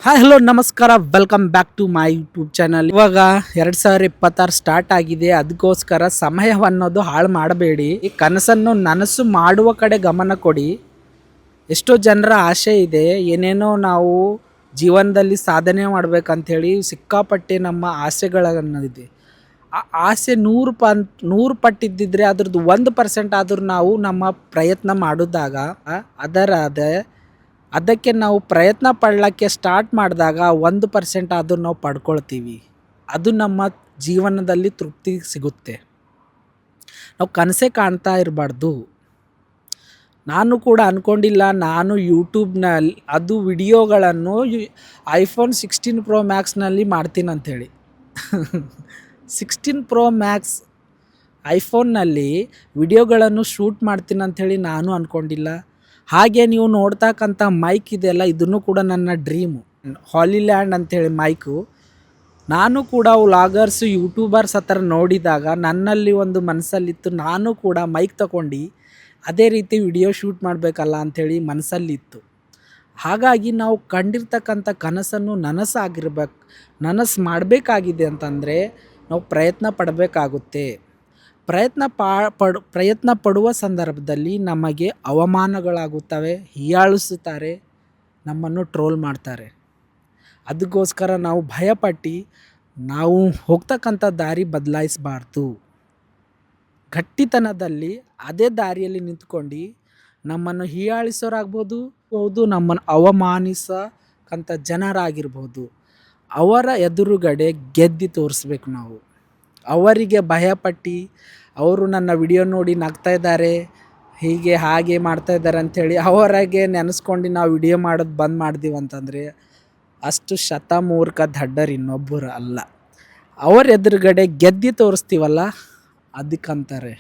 Hi hello ನಮಸ್ಕಾರ, welcome back to my YouTube channel. ಇವಾಗ 2026 start ಆಗಿದೆ. ಅದಕ್ಕೋಸ್ಕರ ಸಮಯವನ್ನೋದು ಹಾಳು ಮಾಡಬೇಡಿ. ಈ ಕನಸನ್ನು ನನಸು ಮಾಡುವ ಕಡೆ ಗಮನ ಕೊಡಿ. ಎಷ್ಟೋ ಜನರ ಆಸೆ ಇದೆ, ಏನೇನೋ ನಾವು ಜೀವನದಲ್ಲಿ ಸಾಧನೆ ಮಾಡ್ಬೇಕಂಥೇಳಿ ಸಿಕ್ಕಾಪಟ್ಟೆ ನಮ್ಮ ಆಸೆಗಳನ್ನೋದಿದೆ. ಆ ಆಸೆ 100 ಪಟ್ಟಿದ್ದಿದ್ರೆ ಅದ್ರದ್ದು 1% ಆದರೂ ನಾವು ನಮ್ಮ ಪ್ರಯತ್ನ ಮಾಡಿದಾಗ ಅದಕ್ಕೆ ನಾವು ಪ್ರಯತ್ನ ಪಡಲಿಕ್ಕೆ ಸ್ಟಾರ್ಟ್ ಮಾಡಿದಾಗ 1% ಆದರೂ ನಾವು ಪಡ್ಕೊಳ್ತೀವಿ. ಅದು ನಮ್ಮ ಜೀವನದಲ್ಲಿ ತೃಪ್ತಿ ಸಿಗುತ್ತೆ. ನಾವು ಕನಸೇ ಕಾಣ್ತಾ ಇರಬಾರ್ದು. ನಾನು ಕೂಡ ಅಂದ್ಕೊಂಡಿಲ್ಲ, ನಾನು ಯೂಟ್ಯೂಬ್ನಲ್ಲಿ ಅದು ವಿಡಿಯೋಗಳನ್ನು iPhone 16 Pro Maxನಲ್ಲಿ ಮಾಡ್ತೀನಂಥೇಳಿ. 16 Pro Max ಐಫೋನ್ನಲ್ಲಿ ವಿಡಿಯೋಗಳನ್ನು ಶೂಟ್ ಮಾಡ್ತೀನಂಥೇಳಿ ನಾನು ಅಂದ್ಕೊಂಡಿಲ್ಲ. ಹಾಗೆ ನೀವು ನೋಡ್ತಕ್ಕಂಥ ಮೈಕ್ ಇದೆಯಲ್ಲ, ಇದನ್ನು ಕೂಡ ನನ್ನ ಡ್ರೀಮು. ಹಾಲಿಲ್ಯಾಂಡ್ ಅಂಥೇಳಿ ಮೈಕು. ನಾನು ಕೂಡ ವ್ಲಾಗರ್ಸು ಯೂಟ್ಯೂಬರ್ಸ್ ಹತ್ರ ನೋಡಿದಾಗ ನನ್ನಲ್ಲಿ ಒಂದು ಮನಸ್ಸಲ್ಲಿತ್ತು, ನಾನು ಕೂಡ ಮೈಕ್ ತಗೊಂಡು ಅದೇ ರೀತಿ ವಿಡಿಯೋ ಶೂಟ್ ಮಾಡಬೇಕಲ್ಲ ಅಂಥೇಳಿ ಮನಸ್ಸಲ್ಲಿತ್ತು. ಹಾಗಾಗಿ ನಾವು ಕಂಡಿರ್ತಕ್ಕಂಥ ಕನಸನ್ನು ನನಸು ಮಾಡಬೇಕಾಗಿದೆ ಅಂತಂದರೆ ನಾವು ಪ್ರಯತ್ನ ಪಡಬೇಕಾಗುತ್ತೆ. ಪ್ರಯತ್ನ ಪಡುವ ಸಂದರ್ಭದಲ್ಲಿ ನಮಗೆ ಅವಮಾನಗಳಾಗುತ್ತವೆ, ಹೀಯಾಳಿಸುತ್ತಾರೆ, ನಮ್ಮನ್ನು ಟ್ರೋಲ್ ಮಾಡ್ತಾರೆ. ಅದಕ್ಕೋಸ್ಕರ ನಾವು ಭಯಪಟ್ಟು ನಾವು ಹೋಗ್ತಕ್ಕಂಥ ದಾರಿ ಬದಲಾಯಿಸಬಾರ್ದು. ಗಟ್ಟಿತನದಲ್ಲಿ ಅದೇ ದಾರಿಯಲ್ಲಿ ನಿಂತ್ಕೊಂಡು ನಮ್ಮನ್ನು ಹೀಯಾಳಿಸೋರಾಗ್ಬೋದು, ನಮ್ಮನ್ನು ಅವಮಾನಿಸಕ್ಕಂಥ ಜನರಾಗಿರ್ಬೋದು, ಅವರ ಎದುರುಗಡೆ ಗೆದ್ದು ತೋರಿಸ್ಬೇಕು ನಾವು. ಅವರಿಗೆ ಭಯಪಟ್ಟು ಅವರು ನನ್ನ ವಿಡಿಯೋ ನೋಡಿ ನಗ್ತಾ ಇದ್ದಾರೆ, ಹೀಗೆ ಹಾಗೆ ಮಾಡ್ತಾ ಇದ್ದಾರೆ ಅಂಥೇಳಿ ಅವರಾಗೆ ನೆನೆಸ್ಕೊಂಡು ನಾವು ವಿಡಿಯೋ ಮಾಡೋದು ಬಂದ್ ಮಾಡಿದೀವಿ ಅಂತಂದರೆ ಅಷ್ಟು ಶತಮೂರ್ಖ ದಡ್ಡರು ಇನ್ನೊಬ್ಬರು ಅಲ್ಲ. ಅವರ ಎದುರುಗಡೆ ಗೆದ್ದು ತೋರಿಸ್ತೀವಲ್ಲ, ಅದಕ್ಕಂತಾರೆ